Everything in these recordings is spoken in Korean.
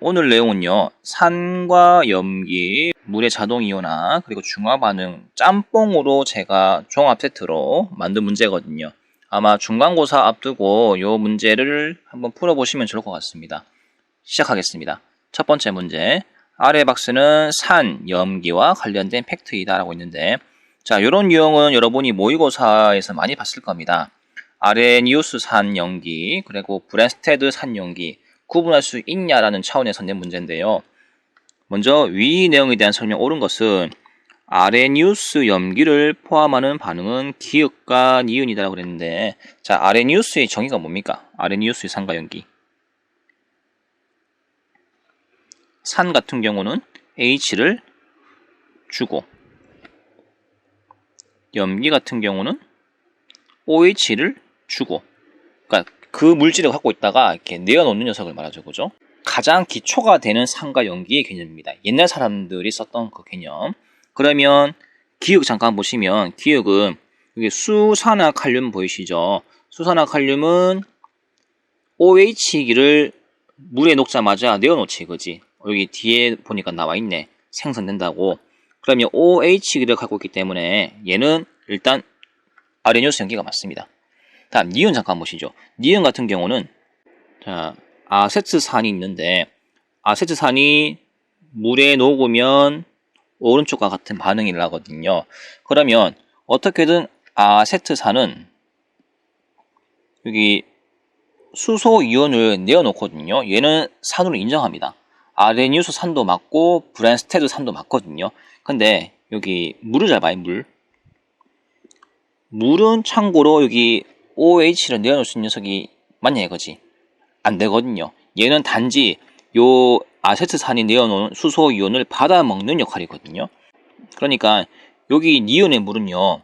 오늘 내용은요, 산과 염기, 물의 자동이온화, 그리고 중화반응, 짬뽕으로 제가 종합 세트로 만든 문제거든요. 아마 중간고사 앞두고 이 문제를 한번 풀어보시면 좋을 것 같습니다. 시작하겠습니다. 첫 번째 문제. 아래 박스는 산, 염기와 관련된 팩트이다 라고 있는데, 자, 이런 유형은 여러분이 모의고사에서 많이 봤을 겁니다. 아레니우스 산 염기, 그리고 브랜스테드 산 염기, 구분할 수 있냐라는 차원에서 낸 문제인데요. 먼저 위 내용에 대한 설명 옳은 것은 아레니우스 염기를 포함하는 반응은 기역과 니은이다라고 그랬는데, 자, 아레니우스의 정의가 뭡니까? 아레니우스의 산과 염기. 산 같은 경우는 H를 주고, 염기 같은 경우는 OH를 주고, 그러니까 그 물질을 갖고 있다가 이렇게 내어놓는 녀석을 말하죠, 그죠? 가장 기초가 되는 산과 염기의 개념입니다. 옛날 사람들이 썼던 그 개념. 그러면 기역 잠깐 보시면, 기역은 여기 수산화칼륨 보이시죠? 수산화칼륨은 OH기를 물에 녹자마자 내어놓지, 그지? 여기 뒤에 보니까 나와 있네. 생성된다고. 그러면 OH기를 갖고 있기 때문에 얘는 일단 아레니우스 염기가 맞습니다. 다음 니은 잠깐 보시죠. 니은 같은 경우는 자, 아세트산이 있는데, 아세트산이 물에 녹으면 오른쪽과 같은 반응이 나거든요. 그러면 어떻게든 아세트산은 여기 수소 이온을 내어놓거든요. 얘는 산으로 인정합니다. 아레니우스 산도 맞고 브랜스테드 산도 맞거든요. 근데 여기 물을 잘 봐요. 물은 참고로 여기 OH를 내어놓을 수 있는 녀석이 맞냐 이거지. 안 되거든요. 얘는 단지 요 아세트산이 내어놓은 수소 이온을 받아먹는 역할이거든요. 그러니까 여기 니은의 물은요,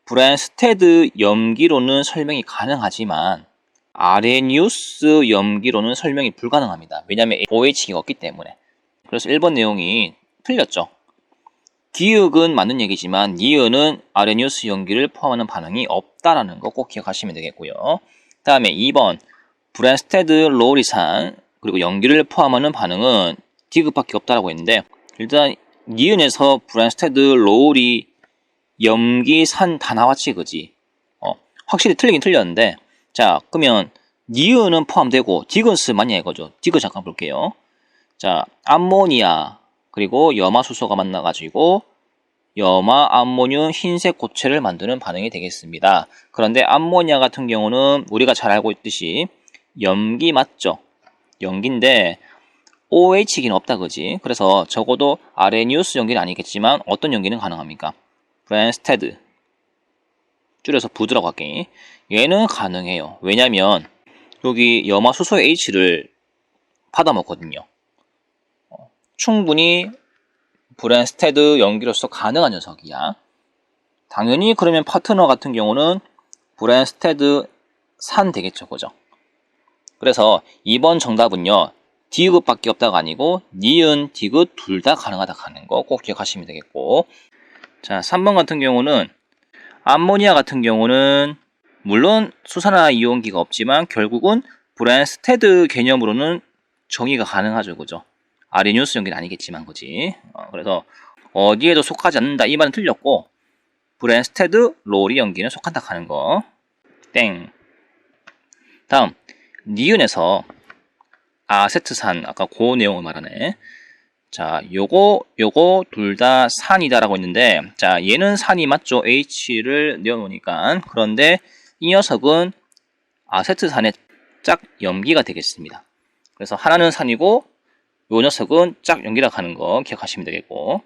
브랜스테드 염기로는 설명이 가능하지만 아레니우스 염기로는 설명이 불가능합니다. 왜냐하면 OH가 없기 때문에. 그래서 1번 내용이 틀렸죠. 기역은 맞는 얘기지만 니은은 아레니우스 염기를 포함하는 반응이 없다라는 거 꼭 기억하시면 되겠고요. 다음에 2번 브랜스테드 로리산 그리고 염기를 포함하는 반응은 디귿밖에 없다라고 했는데, 일단 니은에서 브랜스테드 로리 염기 산 다 나왔지, 그지? 확실히 틀리긴 틀렸는데, 자, 그러면 니은은 포함되고 디귿은 맞냐 이거죠. 디귿 잠깐 볼게요. 자, 암모니아 그리고 염화수소가 만나가지고 염화 암모늄 흰색 고체를 만드는 반응이 되겠습니다. 그런데 암모니아 같은 경우는 우리가 잘 알고 있듯이 염기 맞죠? 염기인데 OH기는 없다, 그지? 그래서 적어도 아레니우스 염기는 아니겠지만 어떤 염기는 가능합니까? 브랜스테드, 줄여서 부드라고 할게. 얘는 가능해요. 왜냐면 여기 염화수소 H를 받아먹거든요. 충분히 브랜스테드 염기로서 가능한 녀석이야. 당연히 그러면 파트너 같은 경우는 브랜스테드 산 되겠죠, 그죠? 그래서 2번 정답은요, 디귿밖에 없다가 아니고 니은, 디귿 둘 다 가능하다 하는 거 꼭 기억하시면 되겠고, 자, 3번 같은 경우는 암모니아 같은 경우는 물론 수산화 이온기가 없지만 결국은 브랜스테드 개념으로는 정의가 가능하죠, 그죠? 아레니우스 염기는 아니겠지만, 그지? 그래서 어디에도 속하지 않는다 이 말은 틀렸고, 브랜스테드 로리 염기는 속한다 하는 거 땡. 다음 니은에서 아세트산, 아까 그 내용을 말하네. 자, 요거 둘 다 산이다라고 했는데, 자, 얘는 산이 맞죠? H를 내어놓으니까. 그런데 이 녀석은 아세트산의 짝 염기가 되겠습니다. 그래서 하나는 산이고 요 녀석은 짝 염기라고 하는 거 기억하시면 되겠고,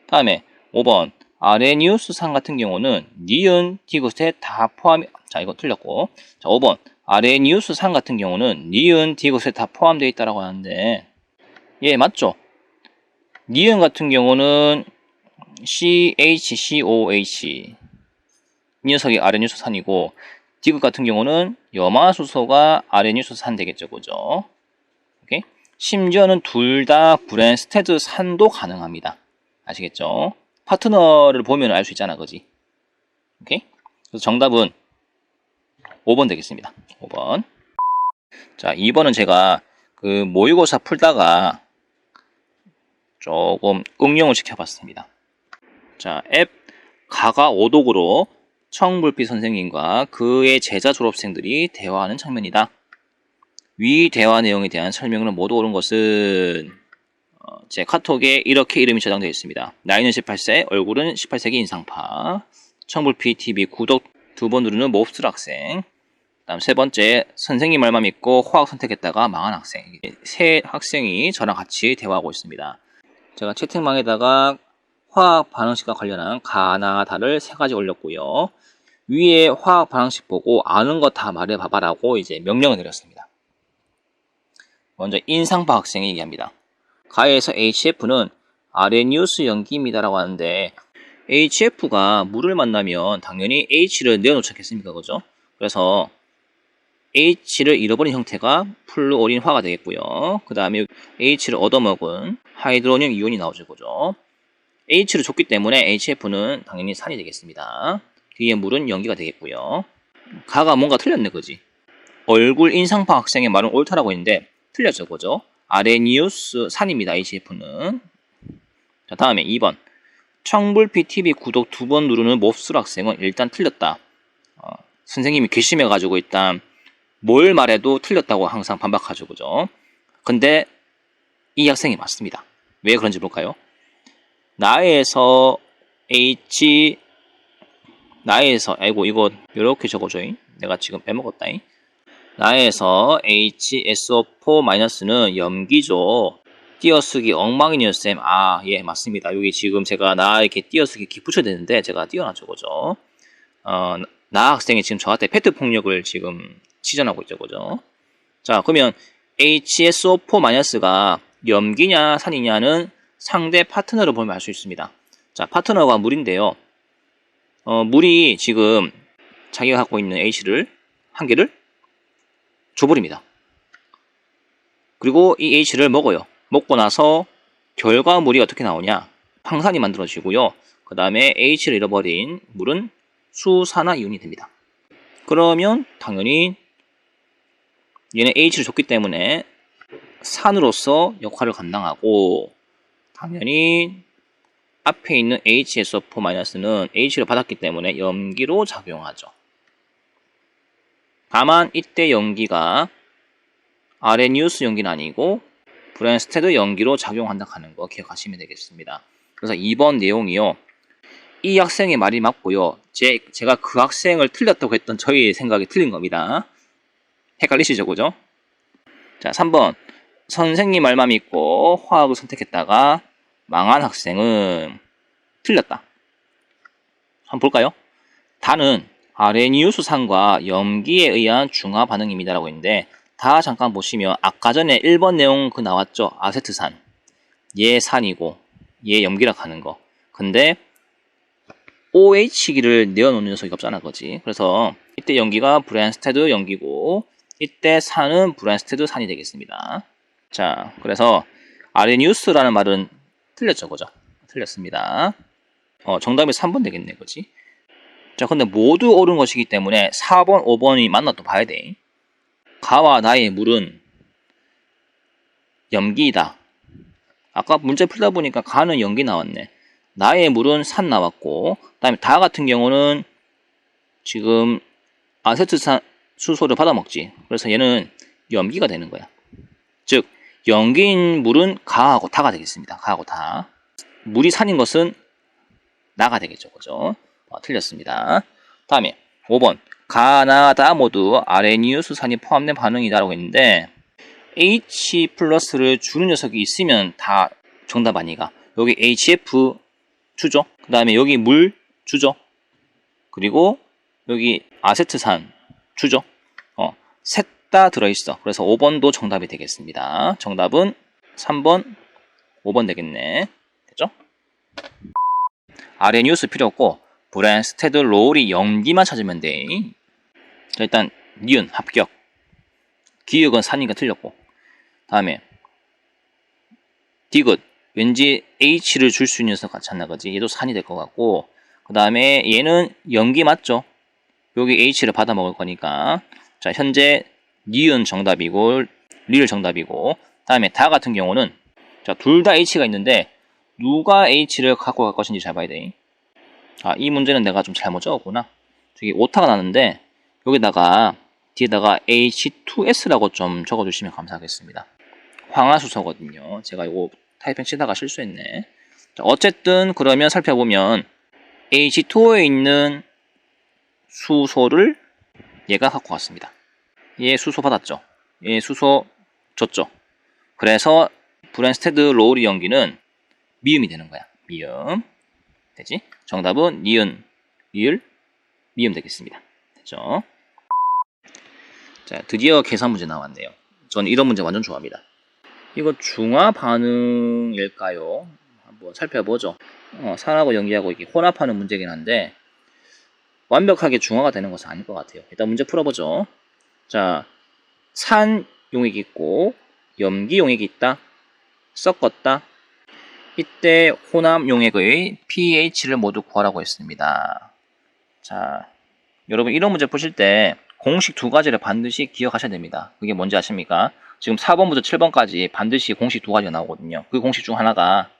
다음에 5번 아레니우스 산 같은 경우는 니은, 디귿에 다 포함이, 자, 이거 틀렸고, 자, 5번 아레니우스 산 같은 경우는 니은, 디귿에 다 포함되어 있다라고 하는데, 예, 맞죠? 니은 같은 경우는 CHCOH, 이 녀석이 아레니우스 산이고, 디귿 같은 경우는 염화수소가 아레니우스 산 되겠죠, 그죠? 오케이? 심지어는 둘 다 브랜스테드 산도 가능합니다. 아시겠죠? 파트너를 보면 알 수 있잖아, 그지? 오케이? 그래서 정답은 5번 되겠습니다. 5번. 자, 2번은 제가 그 모의고사 풀다가 조금 응용을 시켜봤습니다. 자, 앱 가가 오독으로 청불피 선생님과 그의 제자 졸업생들이 대화하는 장면이다. 위 대화 내용에 대한 설명은 모두 옳은 것은 제 카톡에 이렇게 이름이 저장되어 있습니다. 나이는 18세, 얼굴은 18세기 인상파, 청불피 TV 구독 2번 누르는 몹쓸 학생, 다음 세 번째, 선생님 말만 믿고 화학 선택했다가 망한 학생. 세 학생이 저랑 같이 대화하고 있습니다. 제가 채팅방에다가 화학 반응식과 관련한 가나 다를 3가지 올렸고요. 위에 화학 반응식 보고 아는 거 다 말해봐봐라고 이제 명령을 내렸습니다. 먼저 인상파 학생이 얘기합니다. 가에서 HF는 아레니우스 연기입니다라고 하는데 HF가 물을 만나면 당연히 H를 내어놓지 않겠습니까? 그죠? 그래서 H를 잃어버린 형태가 플루오린화가 되겠고요. 그 다음에 H를 얻어먹은 하이드로늄 이온이 나오죠. 그죠? H를 줬기 때문에 HF는 당연히 산이 되겠습니다. 뒤에 물은 연기가 되겠고요. 가가 뭔가 틀렸네, 그지? 얼굴 인상파 학생의 말은 옳다라고 했는데 틀렸죠, 그죠? 아레니우스 산입니다, HF는. 자, 다음에 2번. 청불피 TV 구독 2번 누르는 몹쓸 학생은 일단 틀렸다. 선생님이 괘씸해가지고 일단 뭘 말해도 틀렸다고 항상 반박하죠, 그죠? 근데 이 학생이 맞습니다. 왜 그런지 볼까요? 나에서 아이고 이거 이렇게 적어줘. 내가 지금 빼먹었다잉. 나에서 HSO4-는 염기죠. 띄어쓰기 엉망이네요, 쌤. 아, 예, 맞습니다. 여기 지금 제가 나 이렇게 띄어쓰기 붙여야 되는데 제가 띄어놨죠, 그죠? 나 학생이 지금 저한테 페트 폭력을 지금 시전하고 있죠, 그죠? 자, 그러면 HSO4-가 염기냐 산이냐는 상대 파트너를 보면 알 수 있습니다. 자, 파트너가 물인데요. 물이 지금 자기가 갖고 있는 H를 한 개를 줘버립니다. 그리고 이 H를 먹어요. 먹고 나서 결과물이 어떻게 나오냐? 황산이 만들어지고요. 그 다음에 H를 잃어버린 물은 수산화이온이 됩니다. 그러면 당연히 얘는 H를 줬기 때문에 산으로서 역할을 감당하고 당연히 앞에 있는 HSO4-는 H를 받았기 때문에 염기로 작용하죠. 다만 이때 염기가 아레니우스 연기는 아니고 브랜스테드 연기로 작용한다 하는 거 기억하시면 되겠습니다. 그래서 2번 내용이요. 이 학생의 말이 맞고요. 제가 그 학생을 틀렸다고 했던 저희 생각이 틀린 겁니다. 헷갈리시죠, 그죠? 자, 3번. 선생님 말만 믿고 화학을 선택했다가 망한 학생은 틀렸다. 한번 볼까요? 다는 아레니우스산과 염기에 의한 중화 반응입니다 라고 했는데 다 잠깐 보시면 아까 전에 1번 내용 그 나왔죠? 아세트산. 얘 산이고 얘 염기라 하는 거. 근데 OH기를 내어놓는 녀석이 없잖아, 그지? 그래서 이때 염기가 브랜스테드 염기고 이때 산은 브랜스테드 산이 되겠습니다. 자, 그래서 아레니우스라는 말은 틀렸죠, 그죠? 틀렸습니다. 정답이 3번 되겠네, 그지? 자, 근데 모두 옳은 것이기 때문에 4번, 5번이 맞나 또 봐야 돼. 가와 나의 물은 염기이다. 아까 문제 풀다 보니까 가는 염기 나왔네. 나의 물은 산 나왔고, 그 다음에 다 같은 경우는 지금 아세트산 수소를 받아먹지. 그래서 얘는 염기가 되는 거야. 즉, 염기인 물은 가하고 다가 되겠습니다. 가하고 다. 물이 산인 것은 나가 되겠죠. 그죠? 틀렸습니다. 다음에 5번. 가나다 모두 아레니우스산이 포함된 반응이다라고 했는데 H 플러스를 주는 녀석이 있으면 다 정답 아니가. 여기 HF 주죠. 그 다음에 여기 물 주죠. 그리고 여기 아세트산 주죠. 셋 다 들어있어. 그래서 5번도 정답이 되겠습니다. 정답은 3번, 5번 되겠네. 됐죠? 아레니우스 필요 없고 브랜스테드 롤이 염기만 찾으면 돼. 자, 일단 니은 합격. 기역은 산이가 틀렸고. 다음에 디귿 왠지 H를 줄 수 있는 녀석 같지 않나, 그지? 얘도 산이 될 것 같고. 그 다음에 얘는 염기 맞죠? 여기 H를 받아 먹을 거니까. 자, 현재 니은 정답이고 리을 정답이고. 다음에 다 같은 경우는 자, 둘 다 H가 있는데 누가 H를 갖고 갈 것인지 잘 봐야 돼. 아, 이 문제는 내가 좀 잘못 적었구나. 저기 오타가 나는데 여기다가 뒤에다가 H2S라고 좀 적어주시면 감사하겠습니다. 황화수소거든요. 제가 이거 타이핑 치다가 실수했네. 자, 어쨌든 그러면 살펴보면 H2O에 있는 수소를 얘가 갖고 왔습니다. 얘 수소 받았죠. 얘 수소 줬죠. 그래서 브랜스테드 로우리 연기는 미음이 되는 거야. 미음. 되지? 정답은 니은, 리을, 미음 되겠습니다. 됐죠? 자, 드디어 계산 문제 나왔네요. 전 이런 문제 완전 좋아합니다. 이거 중화 반응일까요? 한번 살펴보죠. 산하고 연기하고 이렇게 혼합하는 문제긴 한데 완벽하게 중화가 되는 것은 아닐 것 같아요. 일단 문제 풀어보죠. 자, 산 용액이 있고 염기 용액이 있다. 섞었다. 이때 혼합 용액의 pH를 모두 구하라고 했습니다. 자, 여러분 이런 문제 푸실 때 공식 두 가지를 반드시 기억하셔야 됩니다. 그게 뭔지 아십니까? 지금 4번부터 7번까지 반드시 공식 두 가지가 나오거든요. 그 공식 중 하나가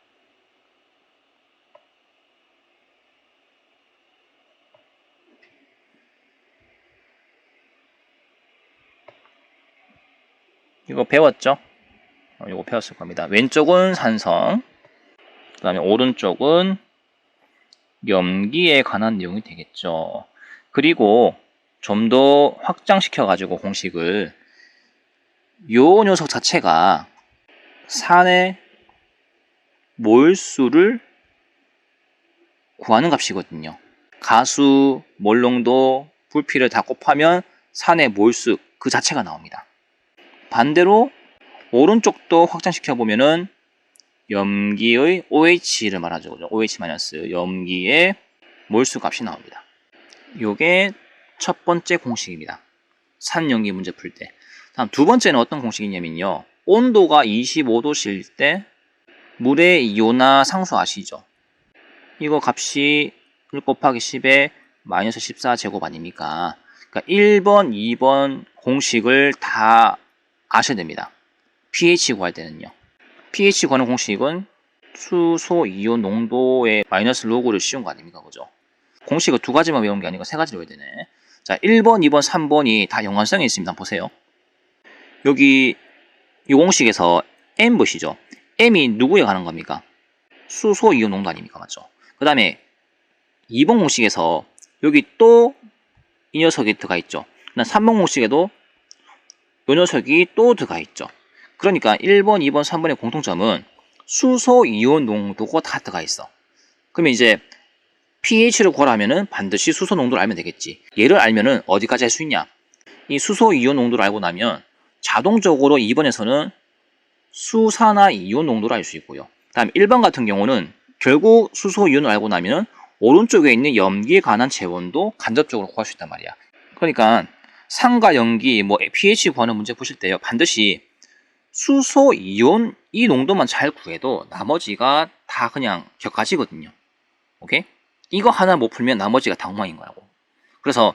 이거 배웠죠? 이거 배웠을 겁니다. 왼쪽은 산성, 그 다음에 오른쪽은 염기에 관한 내용이 되겠죠. 그리고 좀 더 확장시켜가지고 공식을 요 녀석 자체가 산의 몰수를 구하는 값이거든요. 가수, 몰농도, 불피를 다 곱하면 산의 몰수 그 자체가 나옵니다. 반대로 오른쪽도 확장시켜 보면은 염기의 OH를 말하죠. OH- 염기의 몰수 값이 나옵니다. 요게 첫 번째 공식입니다. 산염기 문제 풀 때. 다음 두 번째는 어떤 공식이냐면요. 온도가 25도실 때 물의 이온화 상수 아시죠? 이거 값이 1 곱하기 10에 마이너스 14제곱 아닙니까? 그러니까 1번, 2번 공식을 다 아셔야 됩니다. pH 구할 때는요. pH 구하는 공식은 수소 이온 농도의 마이너스 로그를 씌운 거 아닙니까? 그죠? 공식을 두 가지만 외우는 게 아니고 세 가지를 외워야 되네. 자, 1번, 2번, 3번이 다 연관성이 있습니다. 보세요. 여기 이 공식에서 M 보시죠. M이 누구에 관한 겁니까? 수소 이온 농도 아닙니까? 맞죠? 그 다음에 2번 공식에서 여기 또 이 녀석이 들어가 있죠. 3번 공식에도 이 녀석이 또 들어가 있죠. 그러니까 1번, 2번, 3번의 공통점은 수소 이온 농도가 다 들어가 있어. 그러면 이제 pH를 구하려면은 반드시 수소 농도를 알면 되겠지. 얘를 알면은 어디까지 할 수 있냐? 이 수소 이온 농도를 알고 나면 자동적으로 2번에서는 수산화 이온 농도를 알 수 있고요. 다음 1번 같은 경우는 결국 수소 이온을 알고 나면 오른쪽에 있는 염기에 관한 재원도 간접적으로 구할 수 있단 말이야. 그러니까 산과 염기, pH 구하는 문제 보실 때요. 반드시 수소 이온 이 농도만 잘 구해도 나머지가 다 그냥 격가지거든요. 오케이? 이거 하나 못 풀면 나머지가 다 엉망인 거라고. 그래서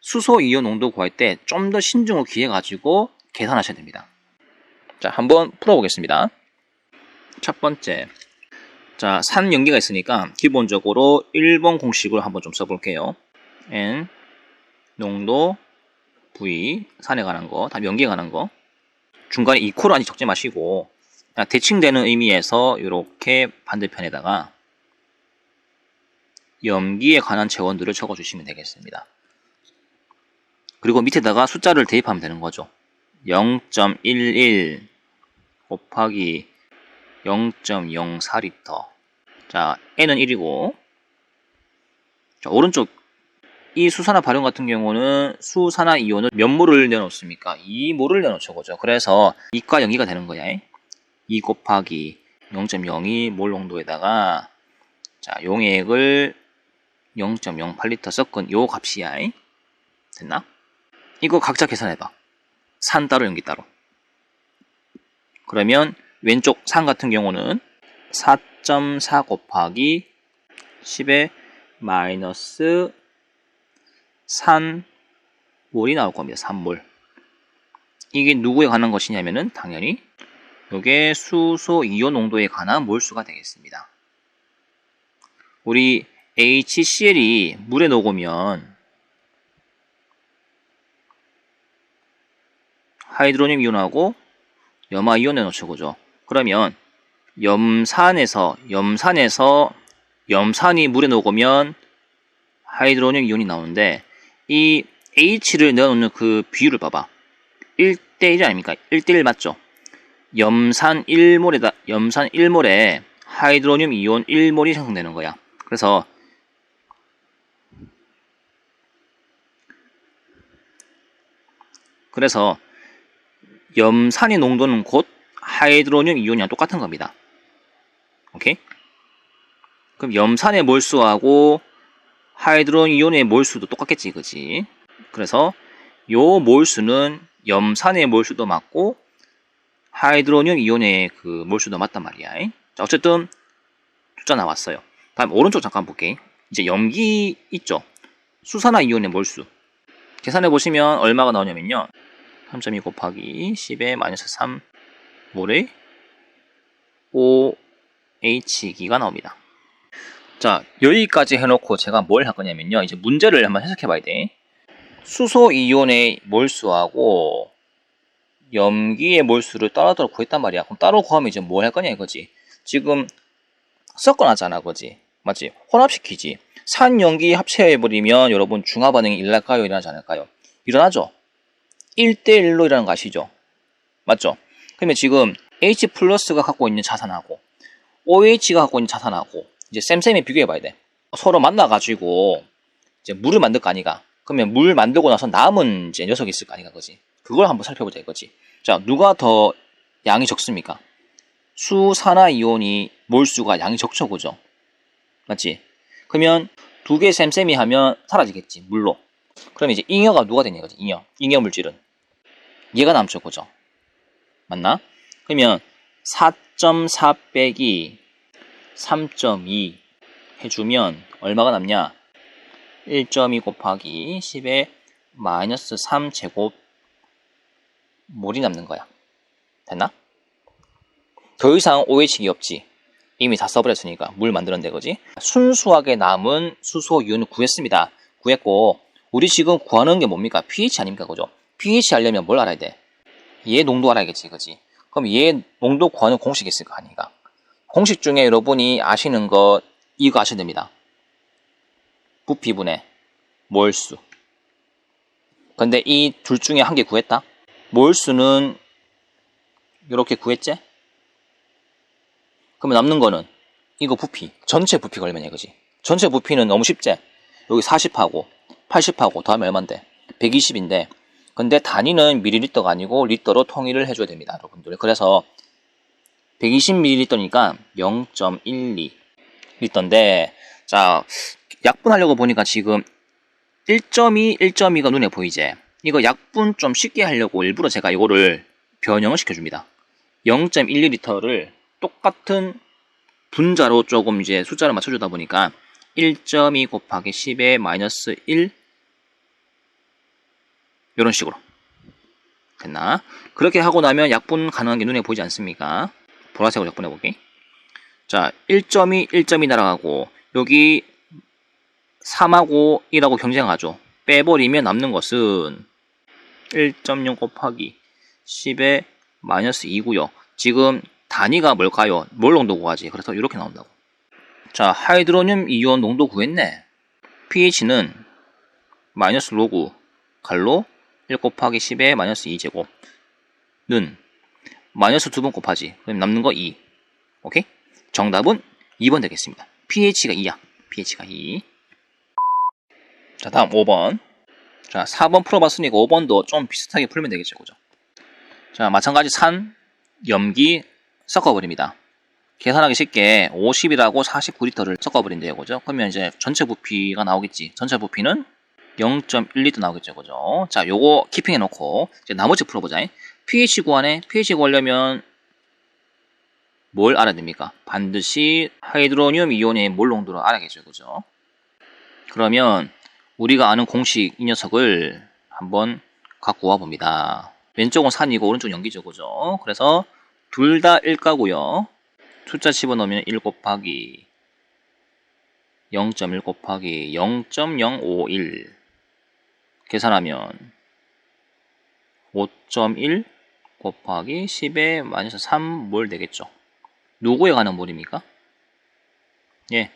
수소 이온 농도 구할 때 좀 더 신중을 기해가지고 계산하셔야 됩니다. 자, 한번 풀어보겠습니다. 첫 번째. 자, 산 연기가 있으니까 기본적으로 1번 공식을 한번 좀 써볼게요. N, 농도, V, 산에 관한 거, 다음 연기에 관한 거. 중간에 이코를 아직 적지 마시고 대칭되는 의미에서 이렇게 반대편에다가 염기에 관한 재원들을 적어주시면 되겠습니다. 그리고 밑에다가 숫자를 대입하면 되는 거죠. 0.11 곱하기 0.04리터. 자, N은 1이고. 자, 오른쪽 이 수산화 발효 같은 경우는 수산화 이온을 몇 몰을 내놓습니까? 2몰을 내놓죠. 그죠? 그래서 2과 연기가 되는 거야. 2 곱하기 0.02몰 농도에다가 자, 용액을 0.08리터 섞은 요 값이야. 됐나? 이거 각자 계산해봐. 산 따로 연기 따로. 그러면 왼쪽 산 같은 경우는 4.4 곱하기 10의 마이너스 3몰이 나올 겁니다. 3몰. 이게 누구에 관한 것이냐면은 당연히 요게 수소 이온 농도에 관한 몰수가 되겠습니다. 우리 HCl이 물에 녹으면 하이드로늄 이온하고 염화 이온에 놓쳐보죠. 그러면 염산이 물에 녹으면 하이드로늄 이온이 나오는데 이 H를 넣어놓는 그 비율을 봐봐. 1대1 아닙니까? 1대1 맞죠? 염산 1몰에 하이드로늄 이온 1몰이 생성되는 거야. 그래서 염산의 농도는 곧 하이드로늄 이온이랑 똑같은 겁니다. 오케이? 그럼 염산의 몰수하고 하이드로늄 이온의 몰수도 똑같겠지, 그지? 그래서 요 몰수는 염산의 몰수도 맞고 하이드로늄 이온의 그 몰수도 맞단 말이야. 자, 어쨌든 숫자 나왔어요. 다음 오른쪽 잠깐 볼게. 이제 염기 있죠? 수산화 이온의 몰수. 계산해 보시면 얼마가 나오냐면요. 3.2 곱하기 10의 마이너스 3몰의 OH기가 나옵니다. 자, 여기까지 해놓고 제가 뭘 할 거냐면요. 이제 문제를 한번 해석해 봐야 돼. 수소 이온의 몰수하고 염기의 몰수를 따로 구했단 말이야. 그럼 따로 구하면 이제 뭘 할 거냐 이거지. 지금 섞어놨잖아, 그지? 맞지? 혼합시키지. 산, 염기 합체해버리면 여러분 중화반응이 일어날까요? 일어나지 않을까요? 일어나죠? 1대1로 일어나는 거 아시죠? 맞죠? 그러면 지금 H 플러스가 갖고 있는 자산하고 OH가 갖고 있는 자산하고 이제 쌤쌤이 비교해봐야 돼. 서로 만나가지고 이제 물을 만들 거 아니가? 그러면 물 만들고 나서 남은 이제 녀석이 있을 거 아니가, 그지? 그걸 한번 살펴보자 이거지. 자, 누가 더 양이 적습니까? 수산화 이온이 몰수가 양이 적죠, 그죠? 맞지? 그러면 두 개 쌤쌤이 하면 사라지겠지, 물로. 그럼 이제 잉여가 누가 되냐 이거지, 잉여 물질은. 얘가 남죠, 그죠? 맞나? 그러면 4.4 빼기 3.2 해주면 얼마가 남냐? 1.2 곱하기 10의 마이너스 3제곱 몰이 남는 거야. 됐나? 더 이상 OH기 없지. 이미 다 써버렸으니까 물 만들었는데, 그지? 순수하게 남은 수소 이온을 구했습니다. 구했고 우리 지금 구하는 게 뭡니까? pH 아닙니까, 그죠? pH 알려면 뭘 알아야 돼? 얘 농도 알아야겠지, 그지? 그럼 얘 농도 구하는 공식이 있을 거 아니까. 공식 중에 여러분이 아시는 거 이거 아셔야 됩니다. 부피분의 몰수. 근데 이 둘 중에 한 개 구했다? 몰수는 이렇게 구했지? 그러면 남는 거는 이거 부피, 전체 부피가 얼마냐 이거지. 전체 부피는 너무 쉽지? 여기 40하고 80하고 더하면 얼만데? 120인데 근데 단위는 밀리리터가 아니고 리터로 통일을 해줘야 됩니다, 여러분들. 그래서 120ml니까 0.12 리터인데, 자, 약분하려고 보니까 지금 1.2, 1.2가 눈에 보이지? 이거 약분 좀 쉽게 하려고 일부러 제가 이거를 변형을 시켜줍니다. 0.12리터를 똑같은 분자로 조금 이제 숫자를 맞춰주다 보니까 1.2 곱하기 10의 마이너스 1 이런 식으로 됐나? 그렇게 하고 나면 약분 가능한 게 눈에 보이지 않습니까? 보라색으로 약분해 볼게. 자, 1.2, 1.2 날아가고 여기 3하고 1하고 경쟁하죠. 빼버리면 남는 것은 1.0 곱하기 10의 마이너스 2고요. 지금 단위가 뭘까요? 몰 농도 구하지. 그래서 이렇게 나온다고. 자, 하이드로늄 이온 농도 구했네. pH는 마이너스 로그 갈로 1 곱하기 10의 마이너스 2제곱는 마이너스 2번 곱하지. 그럼 남는 거 2. 오케이? 정답은 2번 되겠습니다. pH가 2야. pH가 2. 자, 다음 5번. 자, 4번 풀어봤으니까 5번도 좀 비슷하게 풀면 되겠죠, 그죠? 자, 마찬가지 산, 염기 섞어버립니다. 계산하기 쉽게 50이라고 49리터를 섞어버린대요, 그죠? 그러면 이제 전체 부피가 나오겠지. 전체 부피는 0.1리터 나오겠죠, 그죠? 자, 요거 키핑해 놓고 이제 나머지 풀어보자. pH 구하네. pH 구하려면 뭘 알아야 됩니까? 반드시 하이드로늄 이온의 몰 농도를 알아야겠죠, 그죠? 그러면 우리가 아는 공식 이 녀석을 한번 갖고 와 봅니다. 왼쪽은 산이고 오른쪽은 염기죠, 그죠? 그래서 둘 다 1가고요. 숫자 집어넣으면 1 곱하기 0.1 곱하기 0.051 계산하면 5.1 곱하기 10의 마이너스 3몰 되겠죠. 누구에 관한 몰입니까? 예,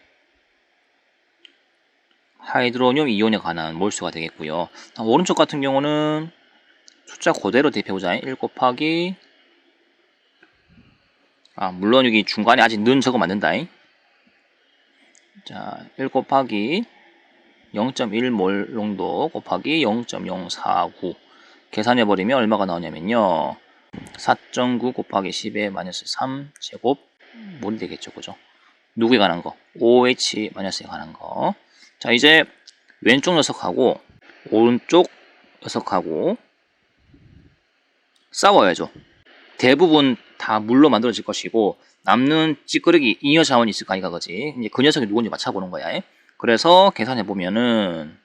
하이드로늄 이온에 관한 몰수가 되겠고요. 오른쪽 같은 경우는 숫자 그대로 대입해보자. 1 곱하기 물론 여기 중간에 아직 는 저거 맞는다. 자, 1 곱하기 0.1몰 농도 곱하기 0.049 계산해버리면 얼마가 나오냐면요. 4.9 곱하기 10의 마이너스 3 제곱 몰이 되겠죠. 그죠? 누구에 관한 거? OH 마이너스에 관한 거. 자, 이제 왼쪽 녀석하고 오른쪽 녀석하고 싸워야죠. 대부분 다 물로 만들어질 것이고 남는 찌끄러기 잉여 자원이 있을 거 아니까 그지. 이제 그 녀석이 누군지 맞춰보는 거야. 그래서 계산해보면은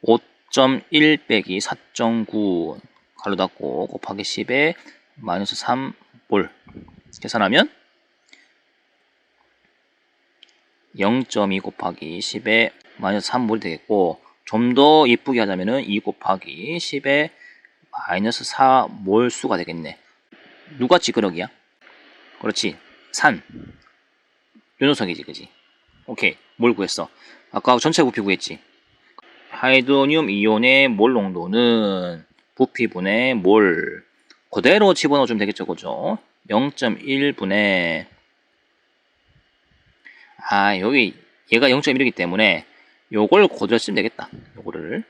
5.1 빼기 4.9 가로 닫고 곱하기 10에 마이너스 3몰 계산하면 0.2 곱하기 10에 마이너스 3몰이 되겠고 좀 더 예쁘게 하자면은 2 곱하기 10에 마이너스 4몰 수가 되겠네. 누가 찌끄러기야? 그렇지. 산. 요 녀석이지, 그지? 오케이. 몰 구했어. 아까 전체 부피 구했지. 하이드로늄 이온의 몰 농도는 부피분의 몰 그대로 집어넣어주면 되겠죠, 그죠? 0.1분의 여기 얘가 0.1이기 때문에 요걸 그대로 쓰면 되겠다. 요거를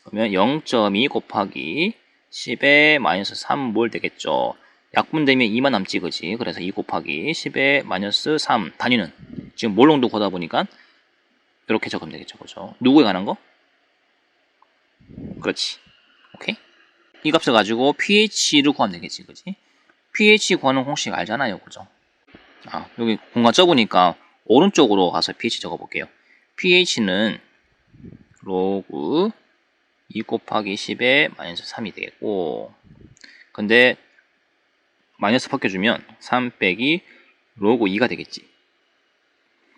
그러면 0.2 곱하기 10의 마이너스 3몰 되겠죠. 약분되면 2만 남지, 그지? 그래서 2 곱하기 10의 마이너스 3 단위는 지금 몰 농도 거다 보니까 이렇게 적으면 되겠죠, 그죠? 누구에 관한 거? 그렇지. 오케이. 이 값을 가지고 pH를 구하면 되겠지, 그지? pH 구하는 공식 알잖아요, 그죠? 여기 공간 적으니까 오른쪽으로 가서 pH 적어볼게요. pH는 로그 2 곱하기 10의 마이너스 3이 되겠고 근데 마이너스 바뀌어주면 3 빼기 로그 2가 되겠지.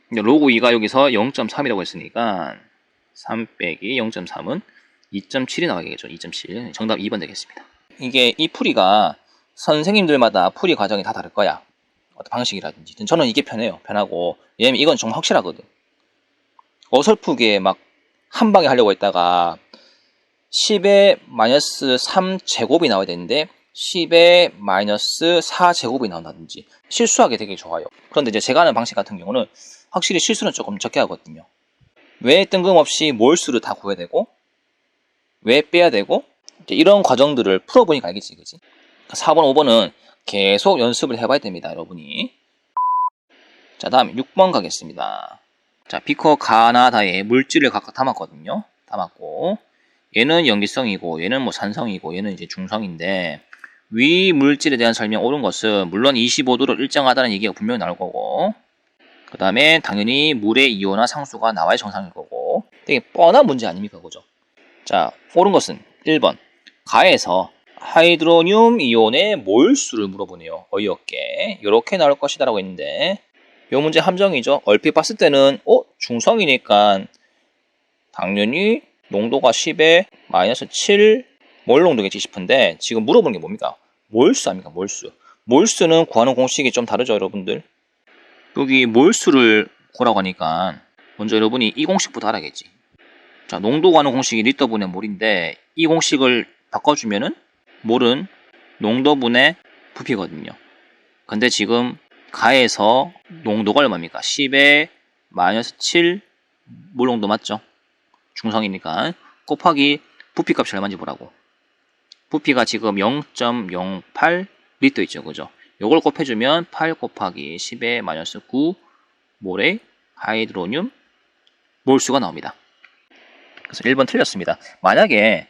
근데 로그 2가 여기서 0.3이라고 했으니까 3 빼기 0.3은 2.7이 나가겠죠. 2.7. 정답 2번 되겠습니다. 이게 이 풀이가 선생님들마다 풀이 과정이 다 다를 거야. 어떤 방식이라든지. 저는 이게 편하고 왜냐면 이건 정말 확실하거든. 어설프게 막 한 방에 하려고 했다가 10의 마이너스 3제곱이 나와야 되는데 10의 마이너스 4제곱이 나온다든지 실수하게 되게 좋아요. 그런데 이제 제가 하는 방식 같은 경우는 확실히 실수는 조금 적게 하거든요. 왜 뜬금없이 몰수를 다 구해야 되고 왜 빼야 되고 이런 과정들을 풀어보니까 알겠지, 그치? 4번, 5번은 계속 연습을 해봐야 됩니다, 여러분이. 자, 다음 6번 가겠습니다. 자, 비커 가나다에 물질을 각각 담았거든요. 담았고 얘는 염기성이고 얘는 뭐 산성이고 얘는 이제 중성인데 위 물질에 대한 설명 옳은 것은 물론 25도로 일정하다는 얘기가 분명히 나올 거고 그 다음에 당연히 물의 이온화 상수가 나와야 정상일 거고 되게 뻔한 문제 아닙니까, 그죠? 자, 옳은 것은 1번 가에서 하이드로늄 이온의 몰수를 물어보네요. 어이없게 이렇게 나올 것이다 라고 했는데 이 문제 함정이죠. 얼핏 봤을 때는 중성이니까 당연히 농도가 10에 마이너스 7 몰 농도겠지 싶은데 지금 물어보는 게 뭡니까? 몰수 아닙니까? 몰수. 몰수는 구하는 공식이 좀 다르죠, 여러분들. 여기 몰수를 구하라고 하니까 먼저 여러분이 이 공식부터 알아야겠지. 자, 농도 구하는 공식이 리터분의 몰인데 이 공식을 바꿔주면은 몰은 농도분의 부피거든요. 근데 지금 가에서 농도가 얼마입니까? 10에 마이너스 7 몰 농도 맞죠? 중성이니까 곱하기 부피값이 얼마인지 보라고. 부피가 지금 0.08 리터 있죠, 그죠? 요걸 곱해주면 8 곱하기 10의 마이너스 9 몰의 하이드로늄 몰수가 나옵니다. 그래서 1번 틀렸습니다. 만약에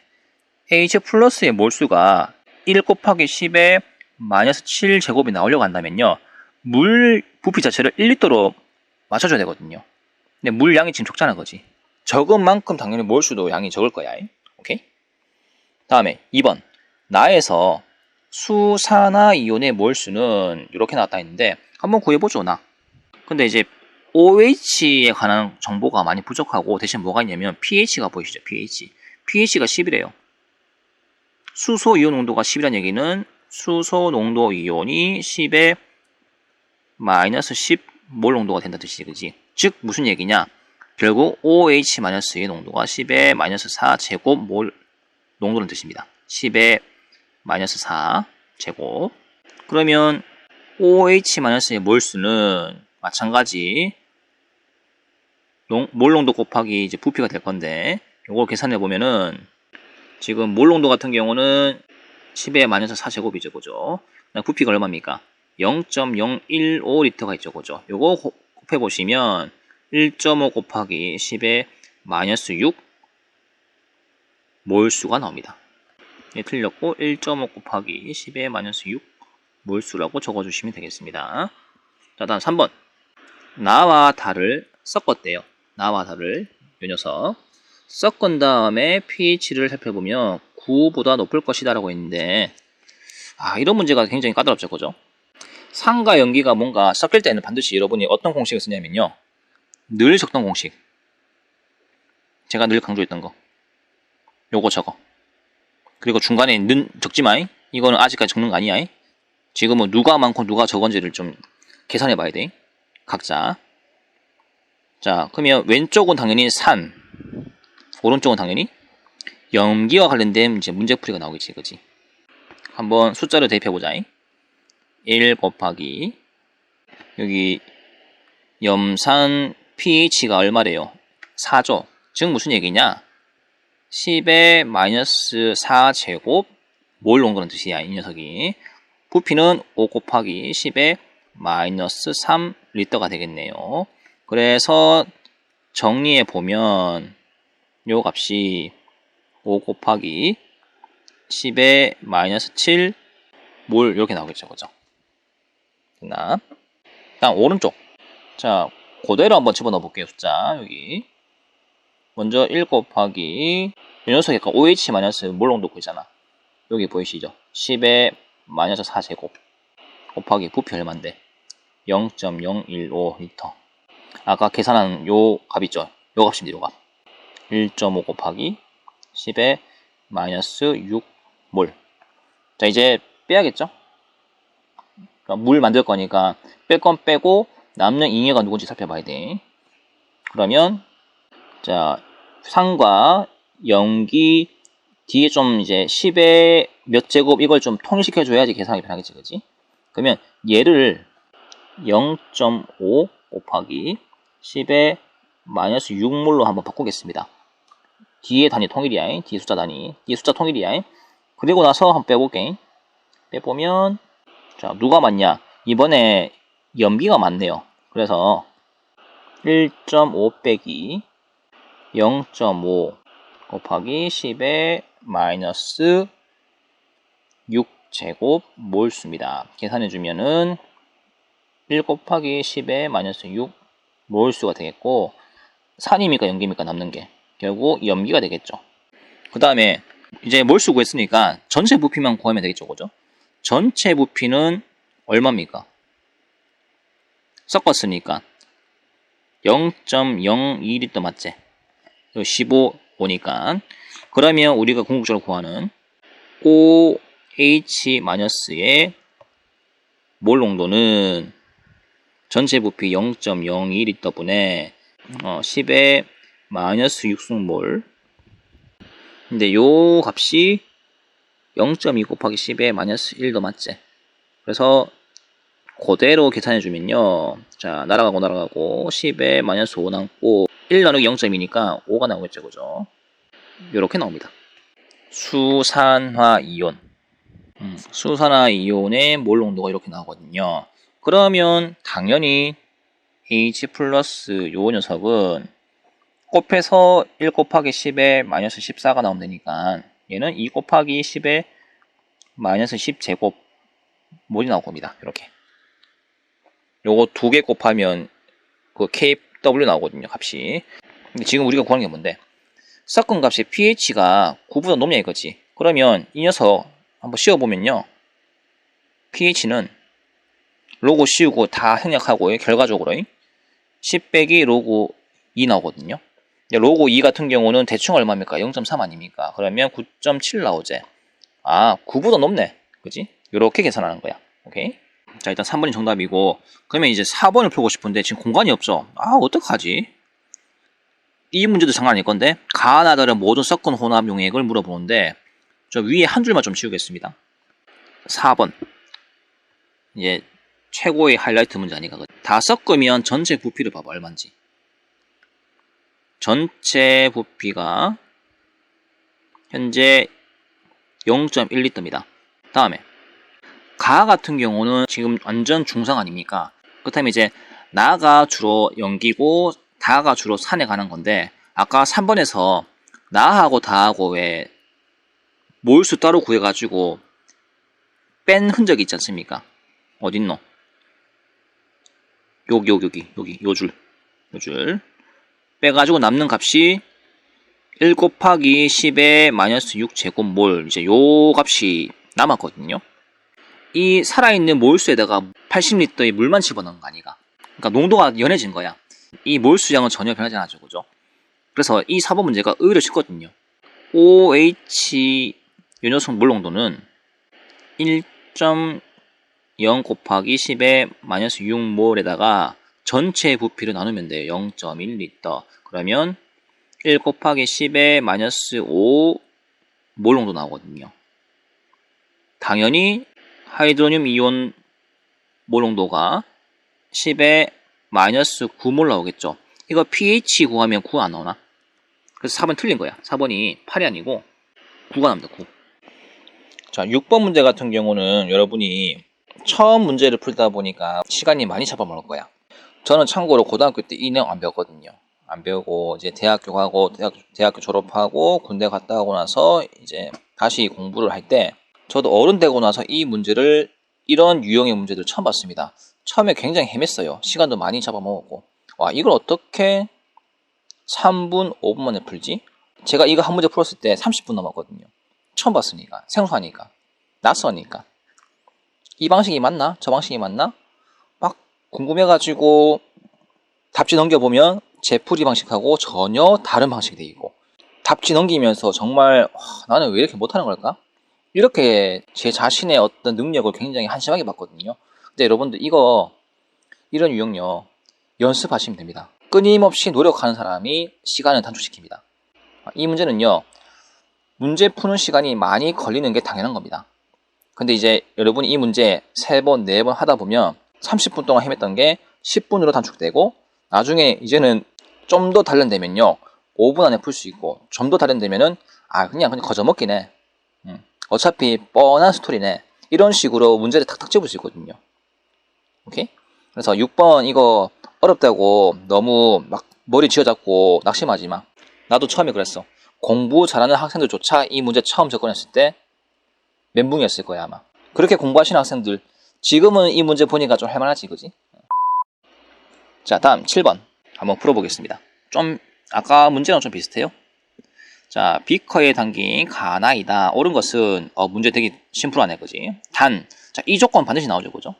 H 플러스의 몰수가 1 곱하기 10의 마이너스 7 제곱이 나오려고 한다면요, 물 부피 자체를 1리터로 맞춰줘야 되거든요. 근데 물 양이 지금 적잖아, 거지? 적은 만큼 당연히 몰수도 양이 적을 거야. 오케이? 다음에 2번 나에서 수산화이온의 몰수는 이렇게 나왔다 했는데 한번 구해보죠. 근데 이제 OH에 관한 정보가 많이 부족하고 대신 뭐가 있냐면 pH가 보이시죠? pH가 10이래요. 수소 이온 농도가 10이라는 얘기는 수소 농도 이온이 10에 마이너스 10몰 농도가 된다는 뜻이지, 그지? 즉 무슨 얘기냐? 결국 OH-의 농도가 10에 마이너스 4제곱몰 농도라는 뜻입니다. 10에 마이너스 4제곱. 그러면 OH-의 몰수는 마찬가지 몰 농도 곱하기 이제 부피가 될 건데, 이걸 계산해 보면은 지금 몰 농도 같은 경우는 10의 마이너스 4제곱이죠, 그죠? 부피가 얼마입니까? 0.015리터가 있죠, 그죠? 요거 곱해 보시면 1.5 곱하기 10의 마이너스 6 몰수가 나옵니다. 예, 틀렸고 1.5 곱하기 10의 마이너스 6 몰수라고 적어주시면 되겠습니다. 자, 다음 3번. 나와 달을 섞었대요. 나와 달을, 요 녀석. 섞은 다음에 pH를 살펴보면 9보다 높을 것이다 라고 했는데, 이런 문제가 굉장히 까다롭죠, 그죠? 산과 연기가 뭔가 섞일 때는 반드시 여러분이 어떤 공식을 쓰냐면요, 늘 적던 공식, 제가 늘 강조했던 거, 요거 저거, 그리고 중간에 는 적지마. 이거는 아직까지 적는 거 아니야. 지금은 누가 많고 누가 적은지를 좀 계산해 봐야 돼, 각자. 자, 그러면 왼쪽은 당연히 산, 오른쪽은 당연히 염기와 관련된 이제 문제풀이가 나오겠지, 그지? 한번 숫자를 대입해보자. 1 곱하기 여기 염산 pH가 얼마래요? 4죠. 즉 무슨 얘기냐? 10의 마이너스 4제곱 몰 농도라는 뜻이야, 이 녀석이. 부피는 5 곱하기 10의 마이너스 3리터가 되겠네요. 그래서 정리해 보면 요 값이 5 곱하기 10의 마이너스 7몰 이렇게 나오겠죠, 그죠? 됐나? 다음 오른쪽. 자, 그대로 한번 집어넣어 볼게요, 숫자. 여기 먼저 1 곱하기 이 녀석이 아까 OH 마이너스 몰 농도 보이잖아. 여기 보이시죠? 10의 마이너스 4제곱 곱하기 부피 얼마인데 0.015리터. 아까 계산한 요 값 있죠? 요 값입니다, 요 값. 1.5 곱하기 10의 마이너스 6몰. 자, 이제 빼야겠죠? 그러니까 물 만들 거니까 뺄 건 빼고 남는 잉여가 누군지 살펴봐야 돼. 그러면 자, 산과 염기 뒤에 좀 이제 10의 몇 제곱 이걸 좀 통일시켜 줘야지 계산하기 편하겠지, 그지? 그러면 얘를 0.5 곱하기 10의 마이너스 6몰로 한번 바꾸겠습니다. 뒤에 단위 통일이야. 뒤에 숫자 단위. 뒤에 숫자 통일이야. 그리고 나서 한번 빼볼게. 빼보면 자, 누가 맞냐? 이번에 염기가 맞네요. 그래서 1.5 빼기 0.5 곱하기 10의 마이너스 6제곱 몰수입니다. 계산해주면은 1 곱하기 10의 마이너스 6 몰수가 되겠고, 산입니까 염기입니까 남는 게? 결국 염기가 되겠죠. 그 다음에 이제 몰수 구했으니까 전체 부피만 구하면 되겠죠, 그죠? 전체 부피는 얼마입니까? 섞었으니까 0.02리터 맞지? 15오니까. 그러면 우리가 궁극적으로 구하는 OH-의 몰 농도는 전체 부피 0.02리터 분의 10의 마이너스 6승몰. 근데 요 값이 0.2 곱하기 10의 마이너스 1도 맞지? 그래서 그대로 계산해주면요. 자, 날아가고 10의 마이너스 5 남고 1 나누기 0.2니까 5가 나오겠죠, 그죠? 요렇게 나옵니다. 수산화이온. 수산화이온의 몰 농도가 이렇게 나오거든요. 그러면 당연히 H 플러스 요 녀석은 곱해서 1 곱하기 10의 마이너스 14가 나오면 되니까 얘는 2 곱하기 10의 마이너스 10제곱 몰이 나올 겁니다. 이렇게. 요거 두 개 곱하면 그 KW 나오거든요, 값이. 근데 지금 우리가 구하는 게 뭔데? 섞은 값의 pH가 9보다 높냐 이거지. 그러면 이 녀석 한번 씌워보면요. pH는 로고 씌우고 다 생략하고 결과적으로 10 빼기 로고 2 나오거든요. 로고 2 같은 경우는 대충 얼마입니까? 0.3 아닙니까? 그러면 9.7 나오지. 아, 9보다 높네. 그지? 이렇게 계산하는 거야. 오케이? 자, 일단 3번이 정답이고, 그러면 이제 4번을 풀고 싶은데 지금 공간이 없죠? 아, 어떡하지? 이 문제도 장난 아닐 건데, 가나다른 모든 섞은 혼합 용액을 물어보는데, 저 위에 한 줄만 좀 지우겠습니다. 4번. 이제 최고의 하이라이트 문제 아닌가? 다 섞으면 전체 부피를 봐봐, 얼마인지. 전체 부피가 현재 0.1리터입니다. 다음에 가 같은 경우는 지금 완전 중상 아닙니까? 그렇다면 이제 나가 주로 염기고 다가 주로 산에 가는 건데, 아까 3번에서 나하고 다하고 왜 몰수 따로 구해가지고 뺀 흔적이 있지 않습니까? 어딨노? 여기 요 줄 빼가지고 남는 값이 1 곱하기 10의 마이너스 6 제곱몰, 이제 요 값이 남았거든요. 이 살아있는 몰수에다가 80리터의 물만 집어넣은 거 아니가? 그러니까 농도가 연해진 거야. 이 몰수량은 전혀 변하지 않았죠, 그죠? 그래서 이 4번 문제가 의외로 쉽거든요. OH 연효성 물농도는 1.0 곱하기 10의 마이너스 6몰에다가 전체 부피를 나누면 돼요. 0.1리터. 그러면 1 곱하기 10의 마이너스 5몰 농도 나오거든요. 당연히 하이드로늄 이온 몰 농도가 10의 마이너스 9몰 나오겠죠. 이거 pH 구하면 9 안 나오나? 그래서 4번 틀린 거야. 4번이 8이 아니고 9가 나옵니다. 9. 자, 6번 문제 같은 경우는 여러분이 처음 문제를 풀다 보니까 시간이 많이 잡아먹을 거야. 저는 참고로 고등학교 때 이 내용 안 배웠거든요. 안 배우고 이제 대학교 가고 대학교 졸업하고 군대 갔다 오고 나서 이제 다시 공부를 할 때, 저도 어른 되고 나서 이 문제를, 이런 유형의 문제들을 처음 봤습니다. 처음에 굉장히 헤맸어요. 시간도 많이 잡아먹었고, 와, 이걸 어떻게 3분, 5분 만에 풀지? 제가 이거 한 문제 풀었을 때 30분 남았거든요. 처음 봤으니까, 생소하니까, 낯서니까. 이 방식이 맞나? 저 방식이 맞나? 막 궁금해가지고 답지 넘겨보면 제풀이 방식하고 전혀 다른 방식이 돼 있고, 답지 넘기면서 정말 나는 왜 이렇게 못하는 걸까? 이렇게 제 자신의 어떤 능력을 굉장히 한심하게 봤거든요. 근데 여러분들 이런 유형요, 연습하시면 됩니다. 끊임없이 노력하는 사람이 시간을 단축시킵니다. 이 문제는요, 문제 푸는 시간이 많이 걸리는 게 당연한 겁니다. 근데 이제 여러분이 이 문제 3번, 4번 하다 보면 30분 동안 헤맸던 게 10분으로 단축되고, 나중에 이제는 좀 더 단련되면요 5분 안에 풀 수 있고, 좀 더 단련되면은 그냥 거저먹기네, 어차피 뻔한 스토리네, 이런 식으로 문제를 탁탁 집을 수 있거든요. 오케이? 그래서 6번 이거 어렵다고 너무 막 머리 쥐어잡고 낙심하지 마. 나도 처음에 그랬어. 공부 잘하는 학생들조차 이 문제 처음 접근했을 때 멘붕이었을 거야 아마. 그렇게 공부하시는 학생들 지금은 이 문제 보니까 좀 할만하지, 그지? 자, 다음 7번 한번 풀어보겠습니다. 좀 아까 문제랑 좀 비슷해요. 자, 비커에 담긴 가나이다. 옳은 것은 문제 되게 심플하네, 그지? 단, 자, 이 조건 반드시 나오죠, 그죠?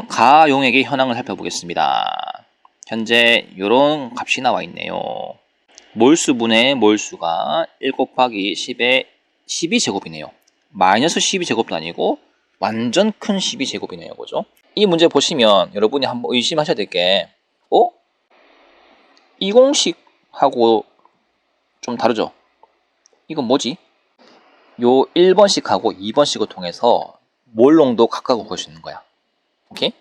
가용액의 현황을 살펴보겠습니다. 현재 요런 값이 나와 있네요. 몰수분의 몰수가 1 곱하기 10의 12제곱이네요. 마이너스 12제곱도 아니고 완전 큰 12제곱이네요, 그죠? 이 문제 보시면 여러분이 한번 의심하셔야 될 게, 이 공식하고 좀 다르죠? 이건 뭐지? 요 1번씩하고 2번씩을 통해서 몰 농도 각각 구할 수 있는 거야. 오케이?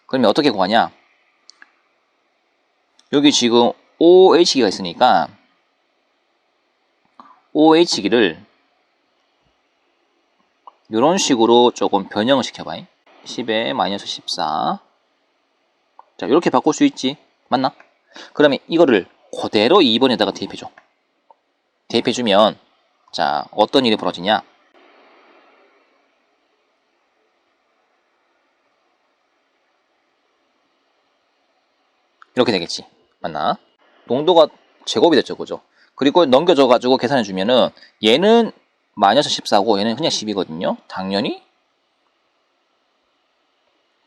그러면 어떻게 구하냐? 여기 지금 OH기가 있으니까 OH기를 이런 식으로 조금 변형을 시켜봐. 10에 마이너스 14. 자, 이렇게 바꿀 수 있지. 맞나? 그러면 이거를 그대로 2번에다가 대입해줘. 대입해주면, 자, 어떤 일이 벌어지냐? 이렇게 되겠지. 맞나? 농도가 제곱이 됐죠, 그죠? 그리고 넘겨줘가지고 계산해주면은, 얘는 마이너스 14고 얘는 그냥 10이거든요. 당연히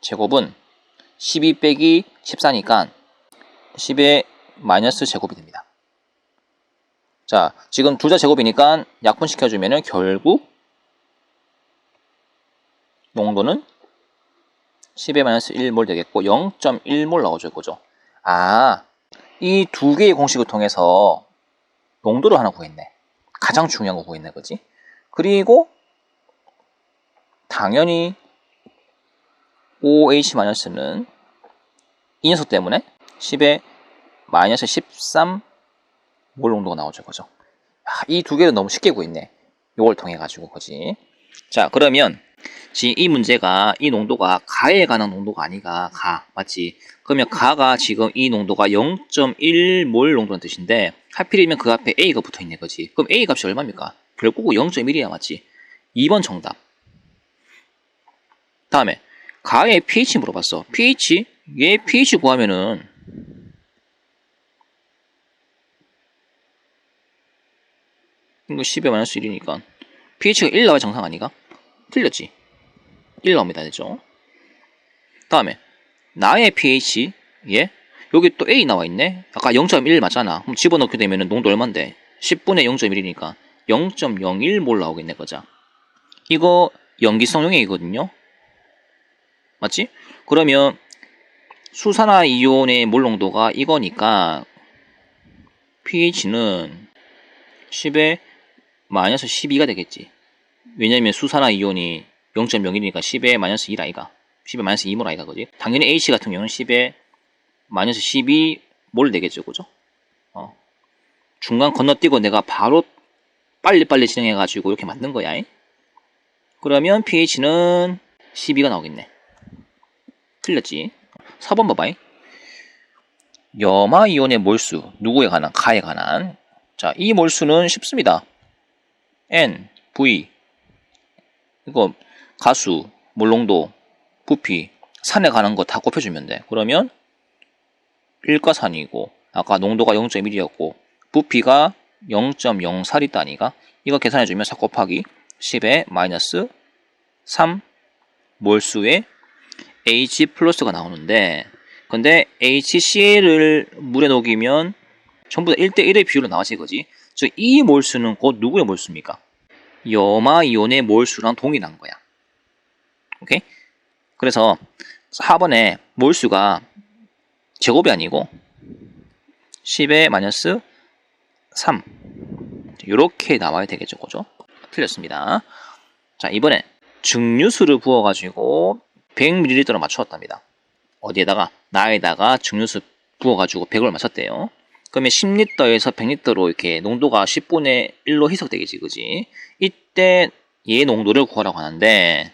제곱은 12 빼기 14니까 10의 마이너스 제곱이 됩니다. 자, 지금 둘 다 제곱이니까 약분시켜주면은 결국 농도는 10의 마이너스 1몰 되겠고 0.1몰 나오죠, 이거죠. 아, 이 두 개의 공식을 통해서 농도를 하나 구했네. 가장 중요한 거 구했네, 그지? 그리고 당연히 OH-는 이 녀석 때문에 10의 마이너스 13몰 농도가 나오죠, 그죠? 이 두 개를 너무 쉽게 구했네. 요걸 통해 가지고, 그지? 자, 그러면 지금 이 문제가 이 농도가 가에 관한 농도가 아니가, 가, 맞지? 그러면 가가 지금 이 농도가 0.1몰 농도라는 뜻인데 하필이면 그 앞에 A가 붙어있네, 그지? 그럼 A 값이 얼마입니까? 결국 0.1이야, 맞지? 2번 정답. 다음에 가의 pH 물어봤어. pH? 얘 pH 구하면은 이거 10의 마이너스 1이니까 pH가 1 나와야 정상 아니가? 틀렸지? 1 나옵니다, 되죠? 다음에 나의 pH, 예? 여기 또 A 나와 있네? 아까 0.1 맞잖아. 그럼 집어넣게 되면 농도 얼만데? 10분의 0.1이니까 0.01몰 나오겠네, 거자. 이거 염기성 용액이거든요? 맞지? 그러면 수산화 이온의 몰 농도가 이거니까 pH는 10의 마이너스 12가 되겠지. 왜냐면 수산화 이온이 0.01이니까 10의 마이너스 1 아이가. 10의 마이너스 2몰 아이가, 그지? 당연히 H 같은 경우는 10의 마이너스 12몰 되겠죠, 그죠? 중간 건너뛰고 내가 바로 빨리빨리 진행해가지고 이렇게 만든 거야. 그러면 pH는 12가 나오겠네. 틀렸지? 4번 봐봐. 염화이온의 몰수, 누구에 관한? 가에 관한. 자, 이 몰수는 쉽습니다. N, V, 이거 가수, 몰농도, 부피, 산에 관한 거 다 곱해주면 돼. 그러면 일가산이고 아까 농도가 0.1이었고 부피가 0.04리터니까 이거 계산해주면 4 곱하기 10의 마이너스 3 몰수의 H 플러스가 나오는데, 근데 HCl을 물에 녹이면 전부 다 1대1의 비율로 나와지, 이거지. 즉 이 몰수는 곧 누구의 몰수입니까? 염화이온의 몰수랑 동일한 거야. 오케이? 그래서 4번에 몰수가 제곱이 아니고 10의 마이너스 3 이렇게 나와야 되겠죠, 그죠? 틀렸습니다. 자, 이번에 증류수를 부어가지고 100ml를 맞추었답니다. 어디에다가? 나에다가 증류수 부어가지고 100을 맞췄대요. 그러면 10리터에서 100리터로 이렇게 농도가 10분의 1로 희석되겠지, 그지? 이때 얘 농도를 구하라고 하는데,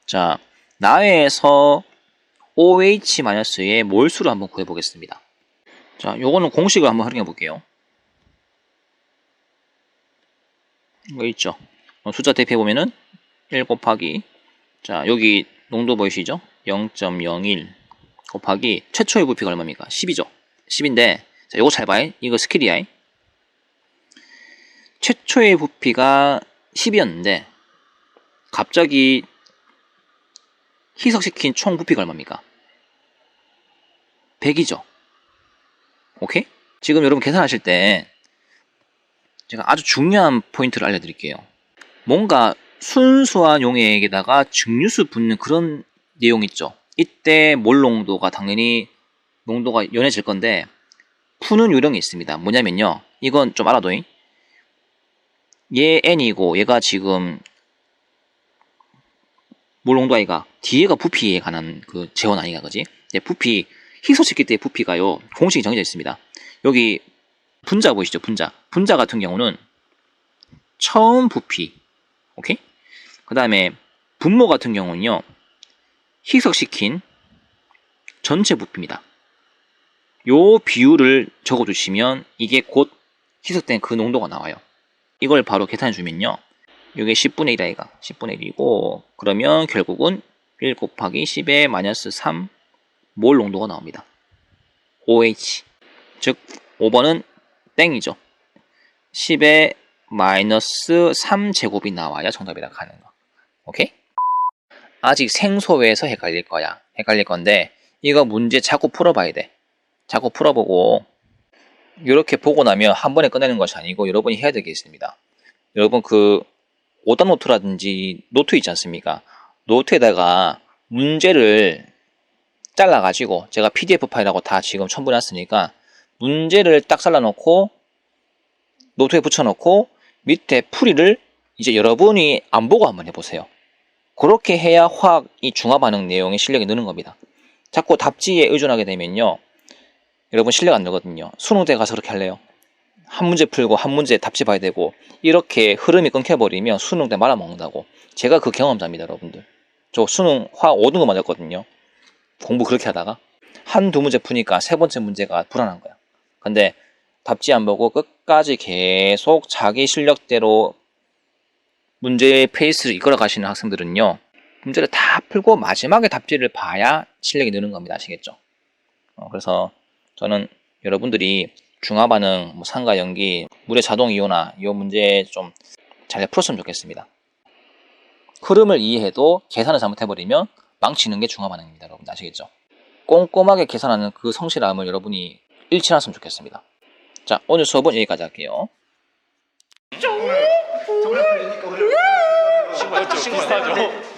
자, 나에서 OH-의 몰수를 한번 구해보겠습니다. 자, 요거는 공식을 한번 활용해 볼게요. 이거 있죠? 숫자 대표해보면은 1 곱하기, 자, 여기 농도 보이시죠? 0.01 곱하기 최초의 부피가 얼마입니까? 10이죠? 10인데, 자, 요거 잘 봐요. 이거 스킬이야. 최초의 부피가 10이었는데 갑자기 희석시킨 총 부피가 얼마입니까? 100이죠? 오케이? 지금 여러분 계산하실 때 제가 아주 중요한 포인트를 알려드릴게요. 뭔가 순수한 용액에다가 증류수 붓는 그런 내용 있죠? 이때 몰 농도가 당연히 농도가 연해질 건데 푸는 요령이 있습니다. 뭐냐면요, 이건 좀 알아둬잉. 얘 N이고 얘가 지금 몰 농도 아이가, 뒤에가 부피에 관한 그 재원 아이가, 그지? 부피 희소시킬 때 부피가요 공식이 정해져 있습니다. 여기 분자 보이시죠? 분자 같은 경우는 처음 부피, 오케이? 그 다음에 분모 같은 경우는요 희석시킨 전체 부피입니다. 요 비율을 적어주시면 이게 곧 희석된 그 농도가 나와요. 이걸 바로 계산해주면요, 이게 10분의 1 아이가 10분의 1이고 그러면 결국은 1 곱하기 10의 마이너스 3 몰 농도가 나옵니다. OH, 즉 5번은 땡이죠. 10의 마이너스 3제곱이 나와야 정답이라 하는 거. 오케이? 아직 생소해서 헷갈릴 거야. 헷갈릴 건데 이거 문제 자꾸 풀어봐야 돼. 자꾸 풀어보고 이렇게 보고 나면 한 번에 끝내는 것이 아니고 여러분이 해야 될 게 있습니다. 여러분 그 오답 노트라든지 노트 있지 않습니까? 노트에다가 문제를 잘라가지고 제가 PDF 파일하고 다 지금 첨부해놨으니까 문제를 딱 잘라놓고 노트에 붙여놓고 밑에 풀이를 이제 여러분이 안 보고 한번 해보세요. 그렇게 해야 화학이 중화반응 내용의 실력이 느는 겁니다. 자꾸 답지에 의존하게 되면요. 여러분 실력 안 늘거든요. 수능 때 가서 그렇게 할래요? 한 문제 풀고 한 문제 답지 봐야 되고 이렇게 흐름이 끊겨버리면 수능 때 말아먹는다고. 제가 그 경험자입니다, 여러분들. 저 수능 화학 5등급 맞았거든요. 공부 그렇게 하다가 한두 문제 푸니까 세 번째 문제가 불안한 거야. 근데 답지 안 보고 끝까지 계속 자기 실력대로 문제의 페이스를 이끌어 가시는 학생들은요. 문제를 다 풀고 마지막에 답지를 봐야 실력이 느는 겁니다. 아시겠죠? 그래서 저는 여러분들이 중화반응, 산과 연기, 물의 자동이온화 이 문제 좀 잘 풀었으면 좋겠습니다. 흐름을 이해해도 계산을 잘못해버리면 망치는 게 중화반응입니다. 여러분 아시겠죠? 꼼꼼하게 계산하는 그 성실함을 여러분이 잃지 않았으면 좋겠습니다. 자, 오늘 수업은 여기까지 할게요. 친구하죠.